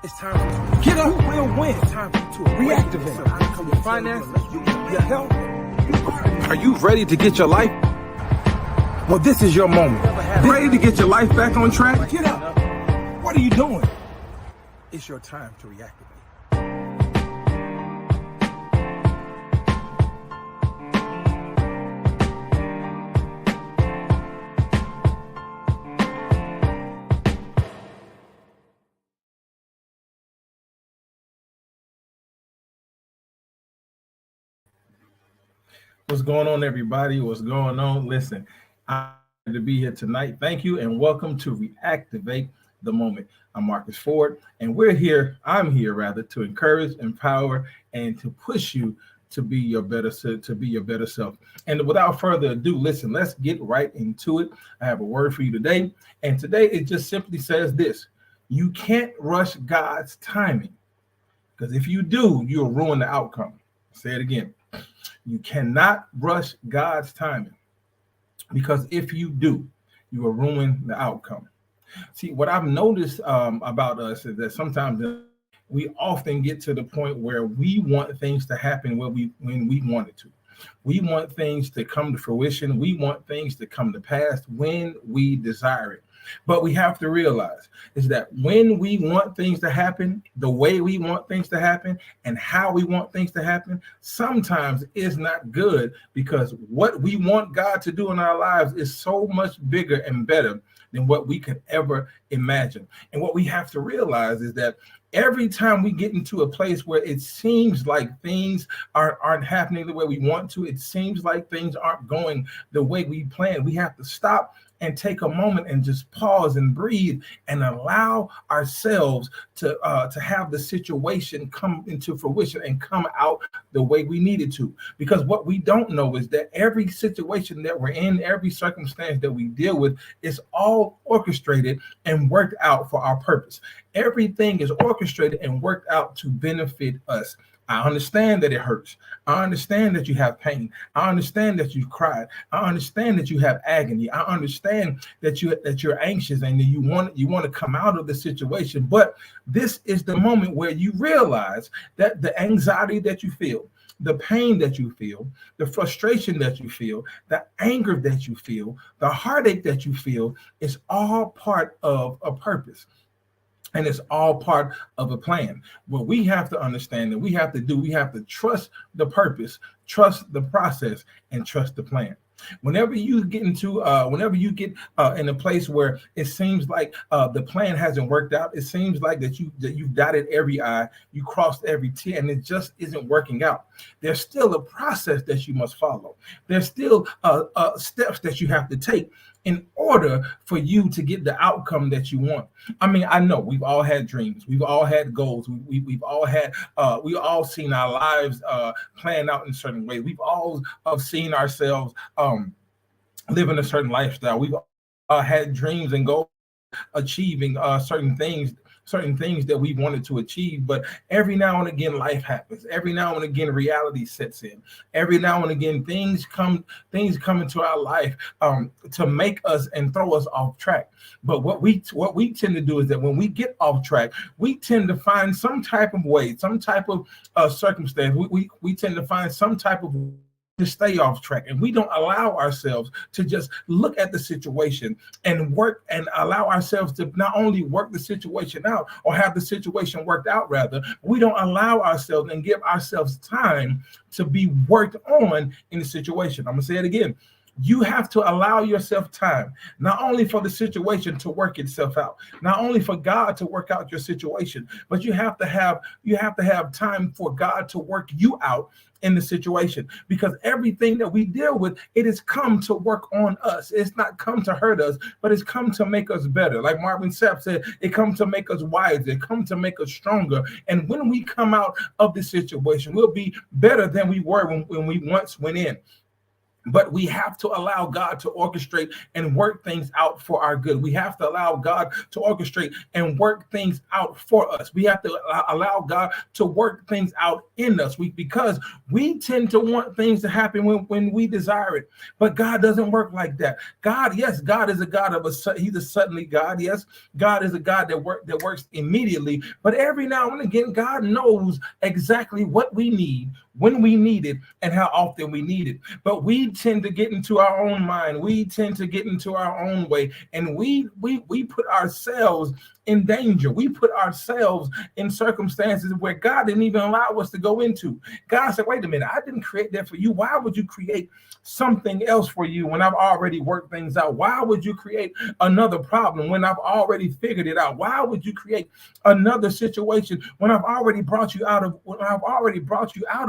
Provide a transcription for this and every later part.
It's time for you to get up. You will win. It's time for you to reactivate your finances, your health. Are you ready to get your life? Well, this is your moment. Ready to get your life back on track? Get up. What are you doing? It's your time to reactivate. What's going on, everybody? What's going on? Listen, I'm glad to be here tonight. Thank you, and welcome to Reactivate the Moment. I'm Marques Ford, and I'm here rather, to encourage, empower, and to push you to be your better self. And without further ado, listen, let's get right into it. I have a word for you today, and today it just simply says this: you can't rush God's timing, because if you do, you'll ruin the outcome. I'll say it again. You cannot rush God's timing, because if you do, you will ruin the outcome. See, what I've noticed about us is that sometimes we often get to the point where we want things to happen when we want it to. We want things to come to fruition. We want things to come to pass when we desire it. But we have to realize is that when we want things to happen, the way we want things to happen and how we want things to happen, sometimes is not good, because what we want God to do in our lives is so much bigger and better than what we could ever imagine. And what we have to realize is that every time we get into a place where it seems like things aren't happening the way we want to, it seems like things aren't going the way we planned, we have to stop and take a moment and just pause and breathe and allow ourselves to have the situation come into fruition and come out the way we need it to. Because what we don't know is that every situation that we're in, every circumstance that we deal with, is all orchestrated and worked out for our purpose. Everything is orchestrated and worked out to benefit us. I understand that it hurts. I understand that you have pain. I understand that you've cried. I understand that you have agony. I understand that you're anxious and that you want to come out of the situation. But this is the moment where you realize that the anxiety that you feel, the pain that you feel, the frustration that you feel, the anger that you feel, the heartache that you feel is all part of a purpose. And it's all part of a plan. What we have to understand that we have to trust the purpose, trust the process, and trust the plan. Whenever you get in a place where it seems like the plan hasn't worked out, it seems like that you've dotted every I, you crossed every T, and it just isn't working out. There's still a process that you must follow. There's still steps that you have to take in order for you to get the outcome that you want. I mean, I know we've all had dreams, we've all had goals, we've all seen our lives playing out in a certain way. We've all seen ourselves living a certain lifestyle. We've had dreams and goals, achieving certain things that we wanted to achieve. But every now and again, life happens. Every now and again, reality sets in. Every now and again, things come into our life to make us and throw us off track. But what we tend to do is that when we get off track, we tend to find some type of way, some type of circumstance. We tend to find some type of to stay off track, and we don't allow ourselves to just look at the situation and work and allow ourselves to not only work the situation out or have the situation worked out, rather we don't allow ourselves and give ourselves time to be worked on in the situation. I'm gonna say it again. You have to allow yourself time, not only for the situation to work itself out, not only for God to work out your situation, but you have to have time for God to work you out in the situation. Because everything that we deal with, it has come to work on us. It's not come to hurt us, but it's come to make us better. Like Marvin Sapp said, it comes to make us wiser, it comes to make us stronger. And when we come out of this situation, we'll be better than we were when we once went in. But we have to allow God to orchestrate and work things out for our good. We have to allow God to orchestrate and work things out for us. We have to allow God to work things out in us. Because we tend to want things to happen when we desire it. But God doesn't work like that. God, yes, God is a God of he's a suddenly God. Yes, God is a God that works immediately. But every now and again, God knows exactly what we need, when we need it, and how often we need it. But we tend to get into our own mind. We tend to get into our own way, and we put ourselves in danger. We put ourselves in circumstances where God didn't even allow us to go into. God said, wait a minute, I didn't create that for you. Why would you create something else for you when I've already worked things out? Why would you create another problem when I've already figured it out? Why would you create another situation when I've already brought you out of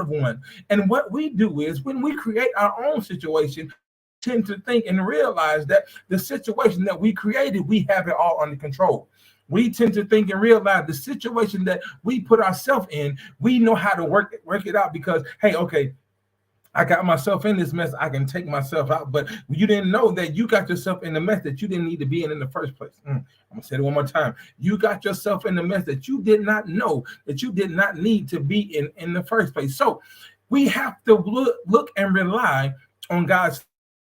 one? And what we do is, when we create our own situation, tend to think and realize that the situation that we created, we have it all under control. We tend to think and realize the situation that we put ourselves in, we know how to work it out, because, hey, okay, I got myself in this mess, I can take myself out. But you didn't know that you got yourself in the mess that you didn't need to be in the first place. I'm gonna say it one more time. You got yourself in the mess that you did not know that you did not need to be in the first place. So we have to look and rely on God's,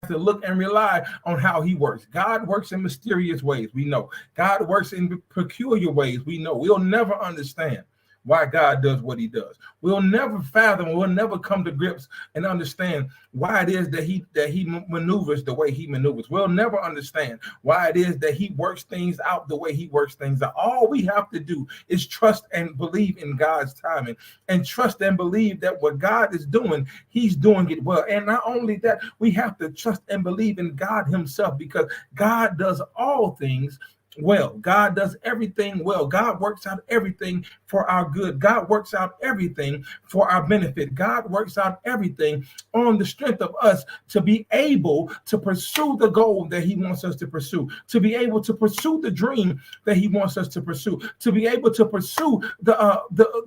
to look and rely on how he works. God works in mysterious ways, we know. God works in peculiar ways, we know. We'll never understand why God does what he does. We'll never fathom, we'll never come to grips and understand why it is that he maneuvers the way he maneuvers. We'll never understand why it is that he works things out the way he works things out. All we have to do is trust and believe in God's timing, and trust and believe that what God is doing, he's doing it well. And not only that, we have to trust and believe in God himself, because God does all things well. God does everything well. God works out everything for our good. God works out everything for our benefit. God works out everything on the strength of us to be able to pursue the goal that he wants us to pursue, to be able to pursue the dream that he wants us to pursue, to be able to pursue the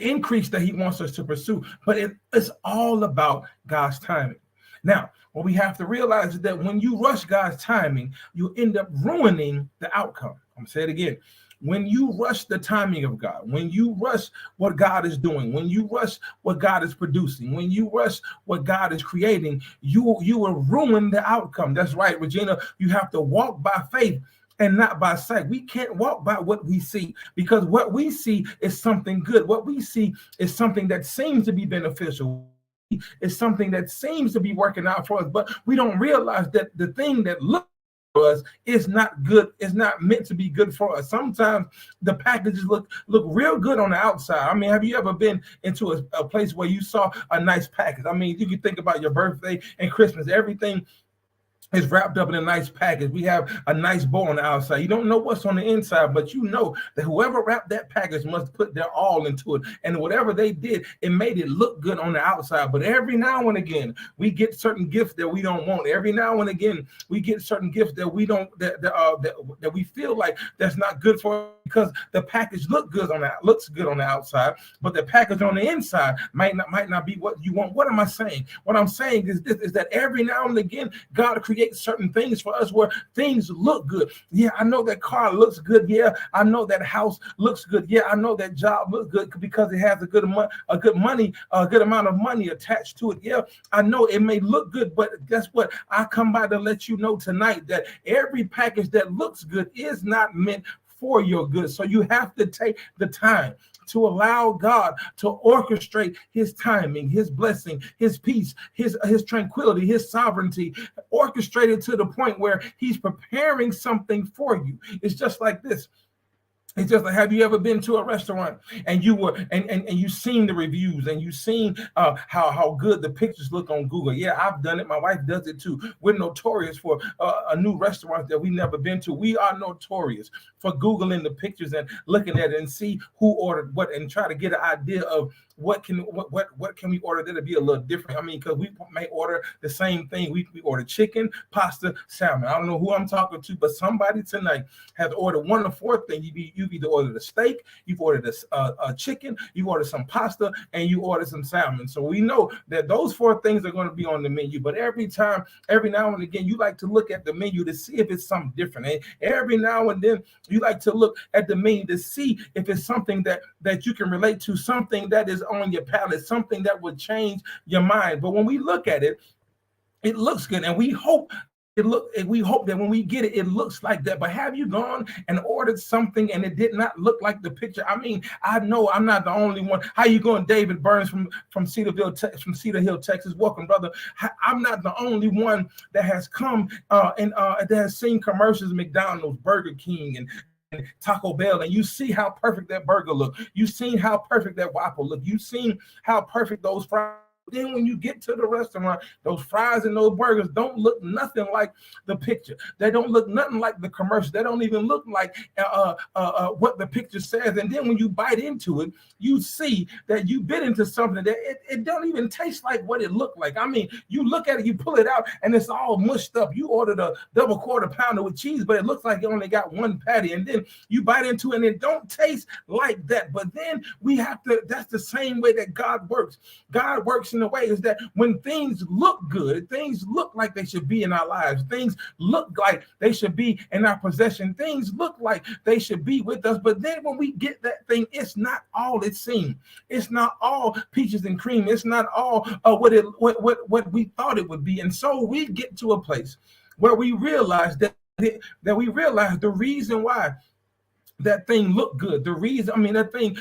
increase that he wants us to pursue. But it's all about God's timing. Now, what we have to realize is that when you rush God's timing, you end up ruining the outcome. I'm going to say it again. When you rush the timing of God, when you rush what God is doing, when you rush what God is producing, when you rush what God is creating, you will ruin the outcome. That's right, Regina. You have to walk by faith and not by sight. We can't walk by what we see, because what we see is something good. What we see is something that seems to be beneficial. Is something that seems to be working out for us, but we don't realize that the thing that looks for us is not good, is not meant to be good for us. Sometimes the packages look real good on the outside. I mean, have you ever been into a place where you saw a nice package? I mean, you can think about your birthday and Christmas. Everything is wrapped up in a nice package. We have a nice bow on the outside. You don't know what's on the inside, but you know that whoever wrapped that package must put their all into it. And whatever they did, it made it look good on the outside. But every now and again, we get certain gifts that we don't want. Every now and again, we get certain gifts that we don't, that we feel like that's not good for us, because the package looks good on the outside, but the package on the inside might not be what you want. What am I saying? What I'm saying is this: is that every now and again, God creates certain things for us where things look good. Yeah, I know that car looks good. Yeah, I know that house looks good. Yeah, I know that job looks good because it has a good amount of money attached to it. Yeah, I know it may look good, but guess what? I come by to let you know tonight that every package that looks good is not meant for your good. So you have to take the time to allow God to orchestrate his timing, his blessing, his peace, his tranquility, his sovereignty, orchestrated to the point where he's preparing something for you. It's just like this. It's just like, have you ever been to a restaurant and you were and you seen the reviews and you seen how good the pictures look on Google? Yeah, I've done it. My wife does it too. We're notorious for a new restaurant that we've never been to. We are notorious for Googling the pictures and looking at it and see who ordered what and try to get an idea of what can we order that'll be a little different. I mean, because we may order the same thing. We order chicken, pasta, salmon. I don't know who I'm talking to, but somebody tonight has ordered one of four things. You You've either ordered a steak, you've ordered a chicken, you've ordered some pasta, and you ordered some salmon. So we know that those 4 things are going to be on the menu. But every now and again, you like to look at the menu to see if it's something different. And every now and then, you like to look at the menu to see if it's something that you can relate to, something that is on your palate, something that would change your mind. But when we look at it, it looks good, and we hope that when we get it, it looks like that. But have you gone and ordered something and it did not look like the picture? I mean, I know I'm not the only one. How you going, David Burns from Cedar Hill, Texas? Welcome, brother. I'm not the only one that has come and that has seen commercials of McDonald's, Burger King, and Taco Bell, and you see how perfect that burger look. You've seen how perfect that waffle look. You've seen how perfect those fries. Then when you get to the restaurant, those fries and those burgers don't look nothing like the picture. They don't look nothing like the commercial. They don't even look like what the picture says. And then when you bite into it, you see that you bit into something that it don't even taste like what it looked like. I mean, you look at it, you pull it out, and it's all mushed up. You ordered a double quarter pounder with cheese, but it looks like you only got 1 patty. And then you bite into it, and it don't taste like that. But then that's the same way that God works. God works in a way is that when things look good, things look like they should be in our lives, things look like they should be in our possession, things look like they should be with us. But then when we get that thing, it's not all it seemed. It's not all peaches and cream. It's not all what we thought it would be. And so we get to a place where we realize that the reason why that thing looked good, that thing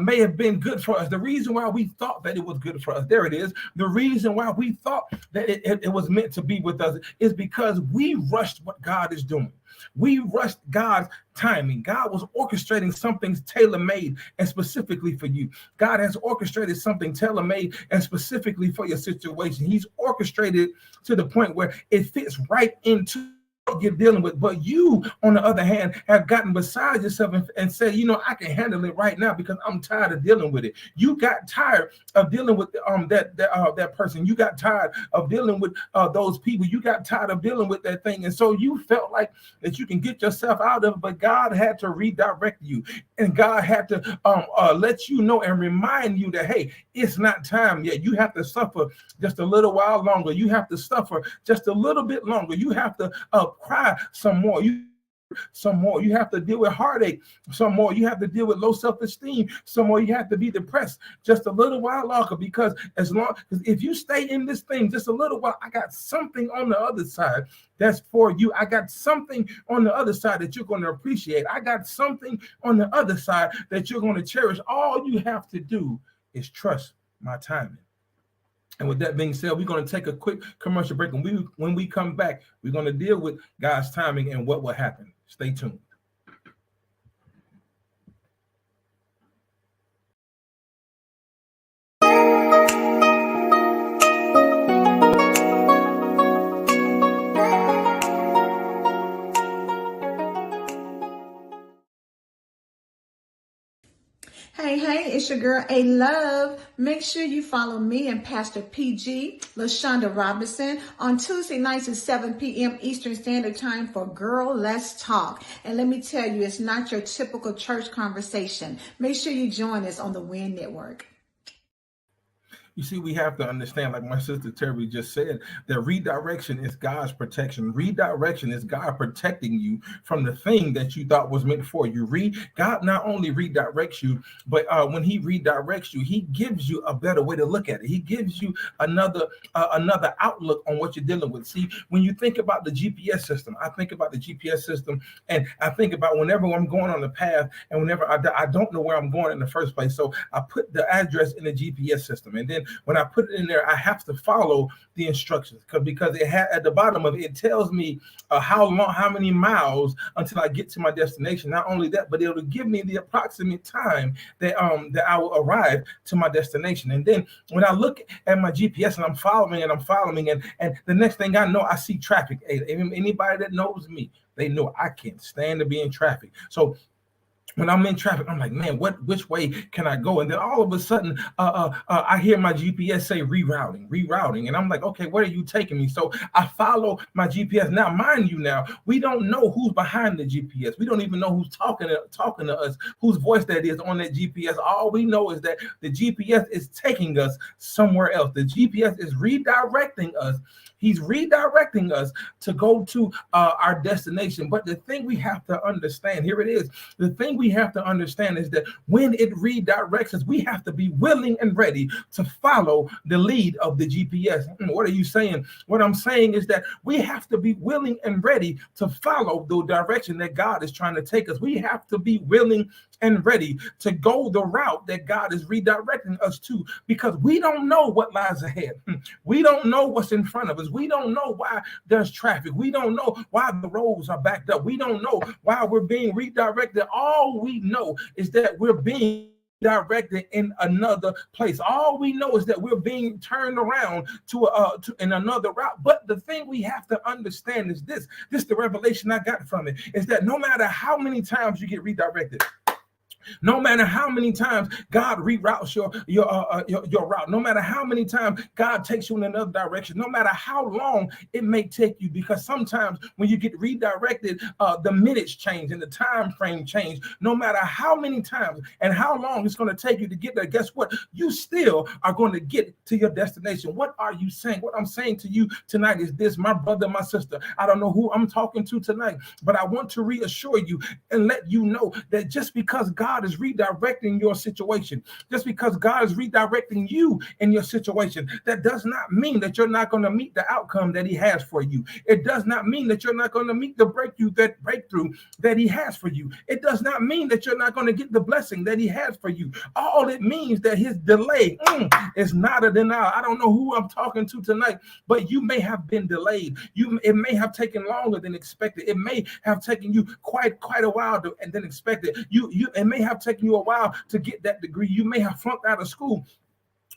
may have been good for us. The reason why we thought that it was good for us, there it is. The reason why we thought that it was meant to be with us is because we rushed what God is doing. We rushed God's timing. God was orchestrating something tailor-made and specifically for you. God has orchestrated something tailor-made and specifically for your situation. He's orchestrated to the point where it fits right into what you're dealing with. But you, on the other hand, have gotten beside yourself and said, I can handle it right now because I'm tired of dealing with it. You got tired of dealing with that person. You got tired of dealing with those people. You got tired of dealing with that thing. And so you felt like that you can get yourself out of it, but God had to redirect you. And God had to let you know and remind you that, hey, it's not time yet. You have to suffer just a little while longer. You have to suffer just a little bit longer. You have to cry some more. You have to deal with heartache some more. You have to deal with low self-esteem some more. You have to be depressed just a little while longer, because if you stay in this thing just a little while, I got something on the other side that's for you. I got something on the other side that you're going to appreciate. I got something on the other side that you're going to cherish. All you have to do is trust my timing. And with that being said, we're going to take a quick commercial break. And when we come back, we're going to deal with God's timing and what will happen. Stay tuned. Hey, it's your girl, A Love. Make sure you follow me and Pastor PG, LaShonda Robinson, on Tuesday nights at 7 p.m. Eastern Standard Time for Girl Let's Talk. And let me tell you, it's not your typical church conversation. Make sure you join us on the WIN Network. You see, we have to understand, like my sister Terry just said, that redirection is God's protection. Redirection is God protecting you from the thing that you thought was meant for you. God not only redirects you, but when he redirects you, he gives you a better way to look at it. He gives you another outlook on what you're dealing with. See, when you think about the GPS system, I think about the GPS system, and I think about whenever I'm going on the path, and whenever I don't know where I'm going in the first place. So I put the address in the GPS system, and then when I put it in there, I have to follow the instructions because it at the bottom of it, it tells me how many miles until I get to my destination. Not only that, but it'll give me the approximate time that I will arrive to my destination. And then when I look at my GPS and I'm following, and the next thing I know, I see traffic. Anybody that knows me, they know I can't stand to be in traffic. So When I'm in traffic, I'm like, man, which way can I go? And then all of a sudden, I hear my GPS say rerouting. And I'm like, okay, where are you taking me? So I follow my GPS. Now, mind you, now, we don't know who's behind the GPS. We don't even know who's talking to us, whose voice that is on that GPS. All we know is that the GPS is taking us somewhere else. The GPS is redirecting us. He's redirecting us to go to our destination. But the thing we have to understand, here it is, the thing we have to understand is that when it redirects us, we have to be willing and ready to follow the lead of the GPS. What are you saying? What I'm saying is that we have to be willing and ready to follow the direction that God is trying to take us. We have to be willing and ready to go the route that God is redirecting us to, because we don't know what lies ahead. We don't know what's in front of us. We don't know why there's traffic. We don't know why the roads are backed up. We don't know why we're being redirected. All we know is that we're being directed in another place. All we know is that we're being turned around to in another route. But the thing we have to understand is this the revelation I got from it, is that no matter how many times you get redirected, no matter how many times God reroutes your route, no matter how many times God takes you in another direction, no matter how long it may take you, because sometimes when you get redirected, the minutes change and the time frame change. No matter how many times and how long it's going to take you to get there, guess what? You still are going to get to your destination. What are you saying? What I'm saying to you tonight is this, my brother, my sister. I don't know who I'm talking to tonight, but I want to reassure you and let you know that just because God is redirecting your situation, just because God is redirecting you in your situation, that does not mean that you're not going to meet the outcome that he has for you. It does not mean that you're not going to meet the breakthrough that he has for you. It does not mean that you're not going to get the blessing that he has for you. All it means that his delay is not a denial. I don't know who I'm talking to tonight, but you may have been delayed. It may have taken longer than expected. It may have taken you quite a while than expected. It may have taken you a while to get that degree. You may have flunked out of school.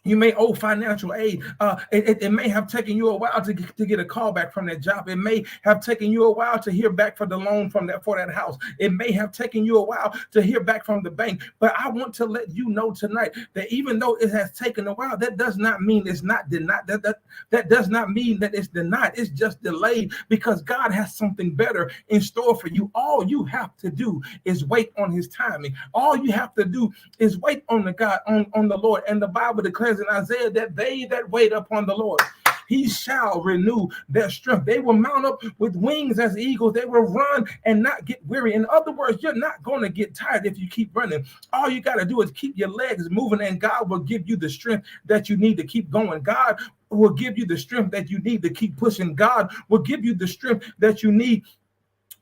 You may owe financial aid. It may have taken you a while to get a call back from that job. It may have taken you a while to hear back for the loan for that house. It may have taken you a while to hear back from the bank. But I want to let you know tonight that even though it has taken a while, that does not mean it's not denied. That does not mean that it's denied. It's just delayed, because God has something better in store for you. All you have to do is wait on his timing. All you have to do is wait on the Lord. And the Bible declares in Isaiah that they that wait upon the Lord, he shall renew their strength. They will mount up with wings as eagles. They will run and not get weary. In other words, you're not going to get tired if you keep running. All you got to do is keep your legs moving, and God will give you the strength that you need to keep going. God will give you the strength that you need to keep pushing. God will give you the strength that you need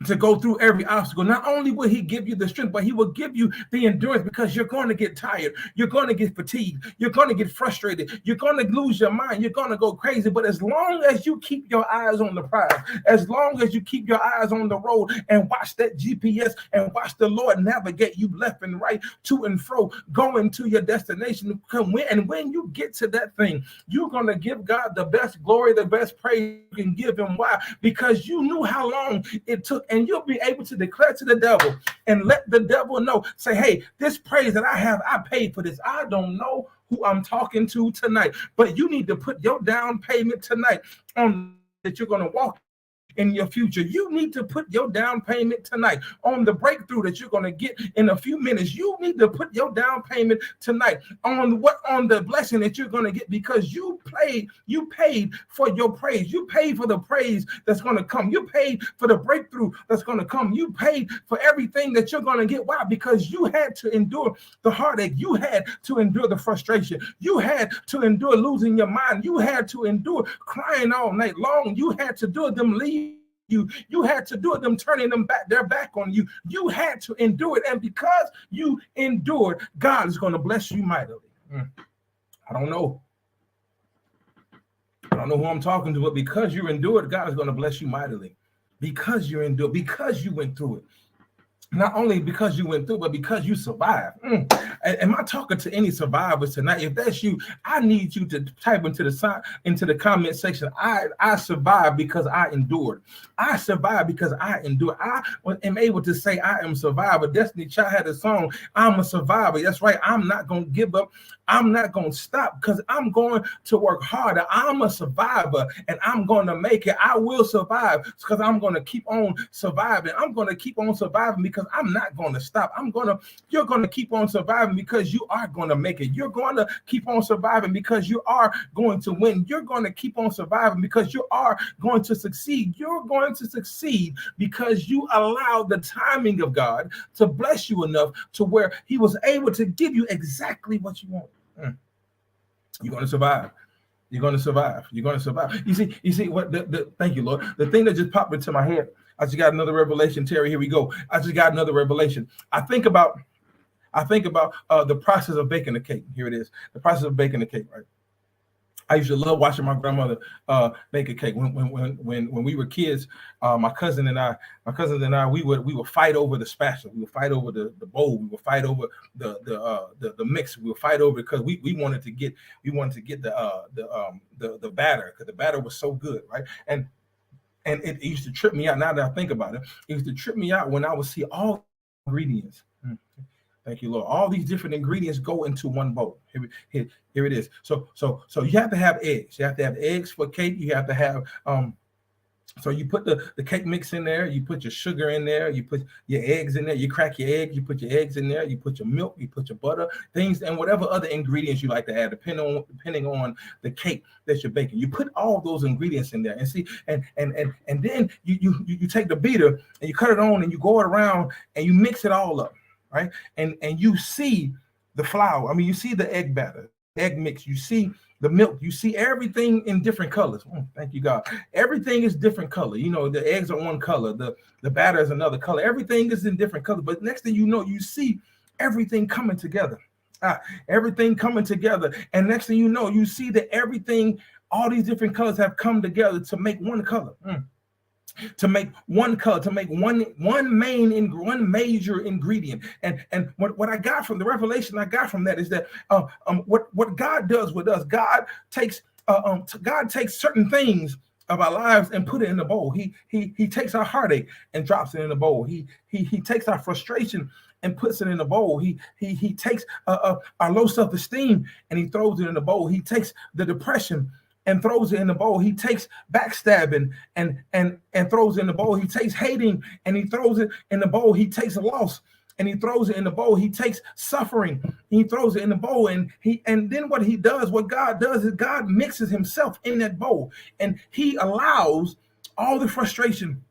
to go through every obstacle. Not only will he give you the strength, but he will give you the endurance, because you're going to get tired. You're going to get fatigued. You're going to get frustrated. You're going to lose your mind. You're going to go crazy. But as long as you keep your eyes on the prize, as long as you keep your eyes on the road and watch that GPS and watch the Lord navigate you left and right, to and fro, going to your destination. And when you get to that thing, you're going to give God the best glory, the best praise you can give him. Why? Because you knew how long it took. And you'll be able to declare to the devil and let the devil know, say, hey, this praise that I have, I paid for this. I don't know who I'm talking to tonight, but you need to put your down payment tonight on that you're going to walk in your future. You need to put your down payment tonight on the breakthrough that you're going to get in a few minutes. You need to put your down payment tonight on the blessing that you're going to get, because you paid for your praise. You paid for the praise that's going to come. You paid for the breakthrough that's going to come. You paid for everything that you're going to get. Why? Because you had to endure the heartache. You had to endure the frustration. You had to endure losing your mind. You had to endure crying all night long. You had to do them leave you had to do it, them turning their back on you. You had to endure it. And because you endured, God is going to bless you mightily. I don't know who I'm talking to, but because you endured, God is going to bless you mightily. Because you endured, because you went through it. Not only because you went through, but because you survived. Am I talking to any survivors tonight? If that's you, I need you to type into the comment section. I survived because I endured. I survived because I endured. I am able to say I am a survivor. Destiny Child had a song, I'm a survivor. That's right. I'm not going to give up. I'm not going to stop because I'm going to work harder. I'm a survivor and I'm going to make it. I will survive because I'm going to keep on surviving. I'm going to keep on surviving because I'm not going to stop. You're going to keep on surviving because you are going to make it. You're going to keep on surviving because you are going to win. You're going to keep on surviving because you are going to succeed. You're going to succeed because you allowed the timing of God to bless you enough to where he was able to give you exactly what you want. You're going to survive. You're going to survive. You're going to survive. You see what thank you, Lord. The thing that just popped into my head, I just got another revelation, Terry. Here we go. I just got another revelation. I think about the process of baking a cake. Here it is. The process of baking a cake, right? I used to love watching my grandmother bake a cake. When we were kids, my cousins and I, we would fight over the spatula. We would fight over the bowl. We would fight over the mix. We would fight over because we wanted to get the batter because the batter was so good, right? And it used to trip me out. Now that I think about it, it used to trip me out when I would see all ingredients. Thank you, Lord. All these different ingredients go into one bowl. Here it is. So you have to have eggs. You have to have eggs for cake. You have to have so you put the cake mix in there, you put your sugar in there, you put your eggs in there, you crack your egg, you put your eggs in there, you put your milk, you put your butter, things, and whatever other ingredients you like to add, depending on the cake that you're baking. You put all those ingredients in there and see, and then you take the beater and you cut it on and you go around and you mix it all up. Right, and you see the flour. I mean, you see the egg batter, egg mix. You see the milk. You see everything in different colors. Thank you, God. Everything is different color. You know, the eggs are one color. The batter is another color. Everything is in different colors. But next thing you know, you see everything coming together. Everything coming together. And next thing you know, you see that everything, all these different colors have come together to make one color. To make one color, to make one major ingredient. And what I got from the revelation I got from that is that what God does with us, God takes certain things of our lives and put it in the bowl. He takes our heartache and drops it in the bowl. He takes our frustration and puts it in the bowl. He takes our low self-esteem and he throws it in the bowl. He takes the depression and throws it in the bowl. He takes backstabbing and throws it in the bowl. He takes hating and he throws it in the bowl. He takes a loss and he throws it in the bowl. He takes suffering, he throws it in the bowl. And then what God does is God mixes himself in that bowl, and he allows all the frustration,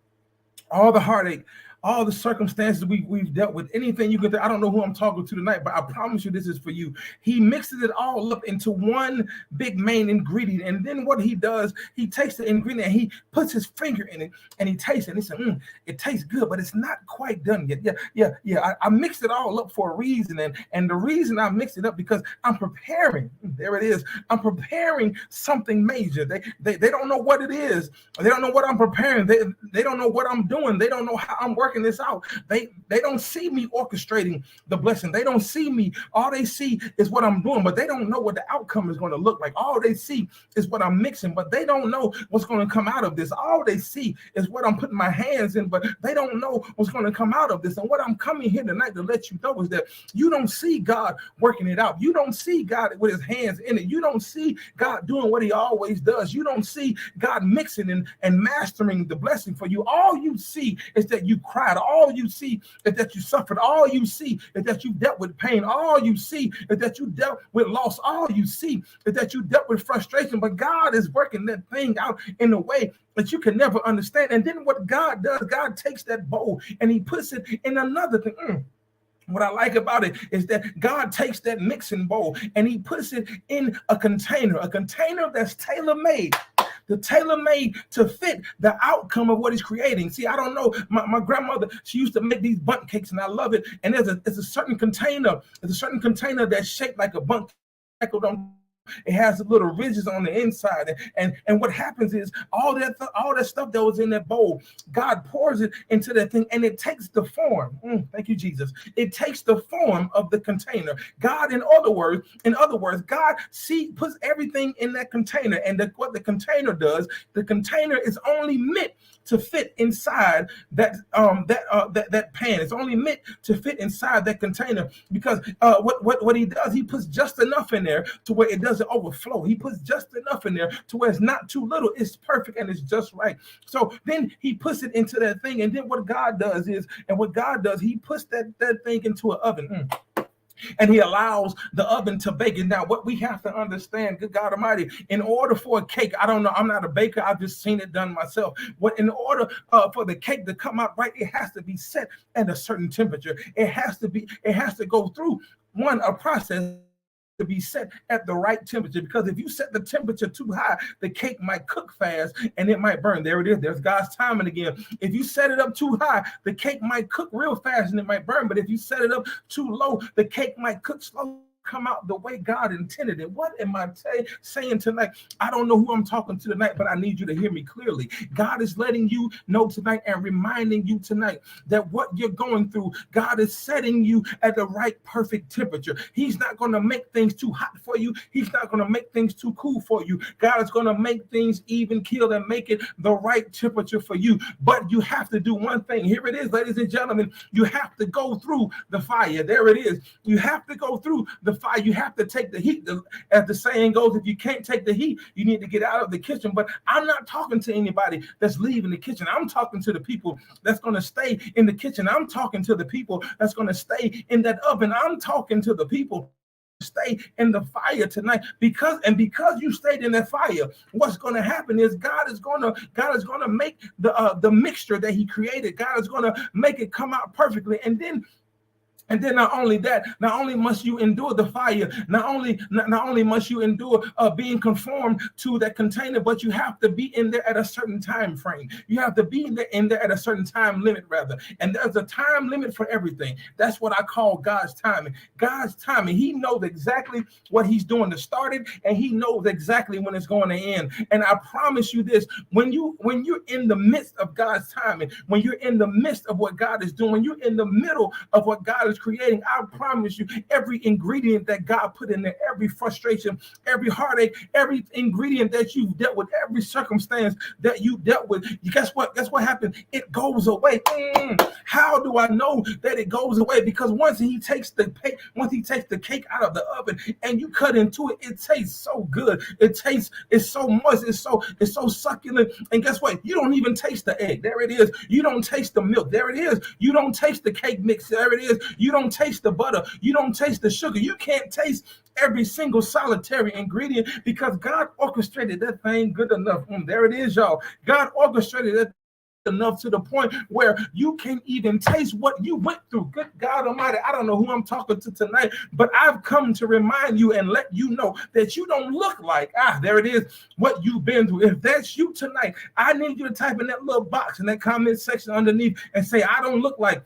all the heartache, all the circumstances we've dealt with, anything you could. I don't know who I'm talking to tonight, but I promise you this is for you. He mixes it all up into one big main ingredient. And then what he does, he takes the ingredient and he puts his finger in it and he tastes it. And he said, it tastes good, but it's not quite done yet. Yeah. I mixed it all up for a reason. And the reason I mixed it up because I'm preparing. There it is. I'm preparing something major. They don't know what it is. They don't know what I'm preparing. They don't know what I'm doing. They don't know how I'm working this out. They don't see me orchestrating the blessing. They don't see me. All they see is what I'm doing, but they don't know what the outcome is going to look like. All they see is what I'm mixing, but they don't know what's going to come out of this. All they see is what I'm putting my hands in, but they don't know what's going to come out of this. And what I'm coming here tonight to let you know is that you don't see God working it out. You don't see God with his hands in it. You don't see God doing what he always does. You don't see God mixing and mastering the blessing for you. All you see is that you cry. All you see is that you suffered. All you see is that you dealt with pain. All you see is that you dealt with loss. All you see is that you dealt with frustration. But God is working that thing out in a way that you can never understand. And then what God does, God takes that bowl and he puts it in another thing. What I like about it is that God takes that mixing bowl and he puts it in a container that's tailor-made. The tailor-made to fit the outcome of what he's creating. See, I don't know. My grandmother, she used to make these bundt cakes, and I love it. And there's a certain container. There's a certain container that's shaped like a bundt cake. It has little ridges on the inside, and what happens is all that stuff that was in that bowl, God pours it into that thing, and it takes the form. Thank you, Jesus. It takes the form of the container. God, in other words, God puts everything in that container, and what the container does, the container is only meant to fit inside that pan. It's only meant to fit inside that container because what he does, he puts just enough in there to where it doesn't overflow. He puts just enough in there to where it's not too little. It's perfect and it's just right. So then he puts it into that thing, and then what God does, he puts that thing into an oven. And he allows the oven to bake it. Now, what we have to understand, good God Almighty, in order for a cake, I don't know, I'm not a baker, I've just seen it done myself. In order for the cake to come out right, it has to be set at a certain temperature. It has to go through a process to be set at the right temperature, because if you set the temperature too high, the cake might cook fast and it might burn. There it is. There's God's timing again. If you set it up too high, the cake might cook real fast and it might burn. But if you set it up too low, the cake might cook slow, come out the way God intended it. What am I saying tonight? I don't know who I'm talking to tonight, but I need you to hear me clearly. God is letting you know tonight and reminding you tonight that what you're going through, God is setting you at the right perfect temperature. He's not going to make things too hot for you. He's not going to make things too cool for you. God is going to make things even keel and make it the right temperature for you. But you have to do one thing. Here it is, ladies and gentlemen. You have to go through the fire. There it is. You have to go through the fire. You have to take the heat. As the saying goes, if you can't take the heat, you need to get out of the kitchen. But I'm not talking to anybody that's leaving the kitchen. I'm talking to the people that's going to stay in the kitchen. I'm talking to the people that's going to stay in that oven. I'm talking to the people stay in the fire tonight, because you stayed in that fire, what's going to happen is God is going to make the mixture that he created. God is going to make it come out perfectly. And then not only must you endure the fire, not only must you endure being conformed to that container, but you have to be in there at a certain time frame. You have to be in there at a certain time limit, rather. And there's a time limit for everything. That's what I call God's timing. God's timing. He knows exactly what he's doing to start it, and he knows exactly when it's going to end. And I promise you this, when you're in the midst of God's timing, when you're in the midst of what God is doing, when you're in the middle of what God is creating, I promise you, every ingredient that God put in there, every frustration, every heartache, every ingredient that you've dealt with, every circumstance that you dealt with, guess what happened? It goes away. How do I know that it goes away? Because once he takes the cake out of the oven and you cut into it, it tastes so good. It's so moist. It's so succulent. And guess what? You don't even taste the egg. There it is. You don't taste the milk. There it is. You don't taste the cake mix. There it is. You don't taste the butter. You don't taste the sugar. You can't taste every single solitary ingredient, because God orchestrated that thing good enough. There it is, y'all. God orchestrated that enough to the point where you can't even taste what you went through. Good God Almighty, I don't know who I'm talking to tonight, but I've come to remind you and let you know that you don't look like, there it is, what you've been through. If that's you tonight, I need you to type in that little box in that comment section underneath and say, I don't look like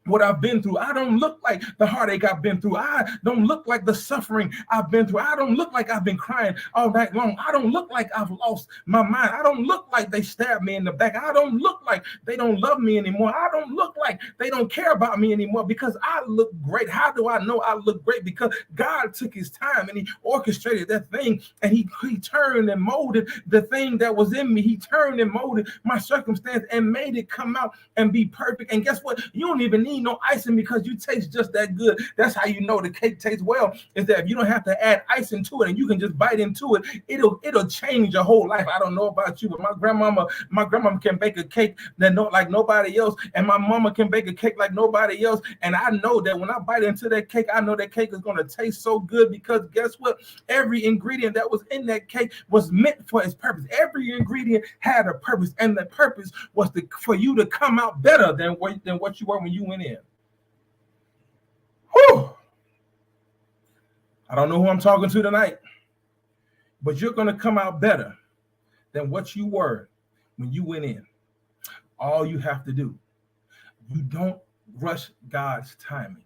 what I've been through. I don't look like the heartache I've been through. I don't look like the suffering I've been through. I don't look like I've been crying all night long. I don't look like I've lost my mind. I don't look like they stabbed me in the back. I don't look like they don't love me anymore. I don't look like they don't care about me anymore, because I look great. How do I know I look great? Because God took his time and he orchestrated that thing, and he turned and molded the thing that was in me. He turned and molded my circumstance and made it come out and be perfect. And guess what? You don't even need no icing, because you taste just that good. That's how you know the cake tastes well, is that if you don't have to add icing to it and you can just bite into it, it'll change your whole life. I don't know about you, but my grandmama can bake a cake that like nobody else, and my mama can bake a cake like nobody else. And I know that when I bite into that cake, I know that cake is going to taste so good, because guess what? Every ingredient that was in that cake was meant for its purpose. Every ingredient had a purpose, and the purpose was for you to come out better than what you were when you went in. Whew. I don't know who I'm talking to tonight, but you're going to come out better than what you were when you went in. All you have to do, you don't rush God's timing,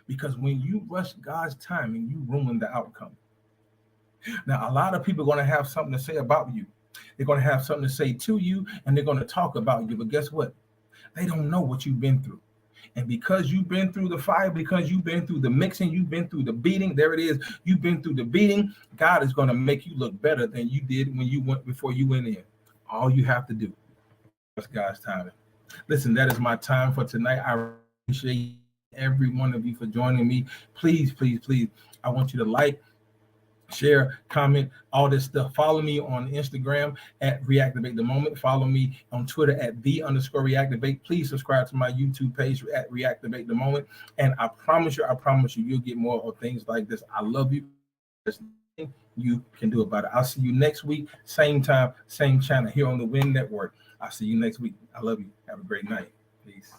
because when you rush God's timing, you ruin the outcome. Now, a lot of people are going to have something to say about you. They're going to have something to say to you, and they're going to talk about you. But guess what? They don't know what you've been through. And because you've been through the fire, because you've been through the mixing, you've been through the beating, there it is. You've been through the beating. God is going to make you look better than you did when you went before you went in. All you have to do is God's timing. Listen, that is my time for tonight. I appreciate every one of you for joining me. Please, please, please, I want you to like, share, comment, all this stuff. Follow me on Instagram at Reactivate the Moment. Follow me on Twitter at @the_reactivate. Please subscribe to my YouTube page at Reactivate the Moment. And I promise you, you'll get more of things like this. I love you. There's nothing you can do about it. I'll see you next week, same time, same channel here on the Win Network. I'll see you next week. I love you. Have a great night. Peace.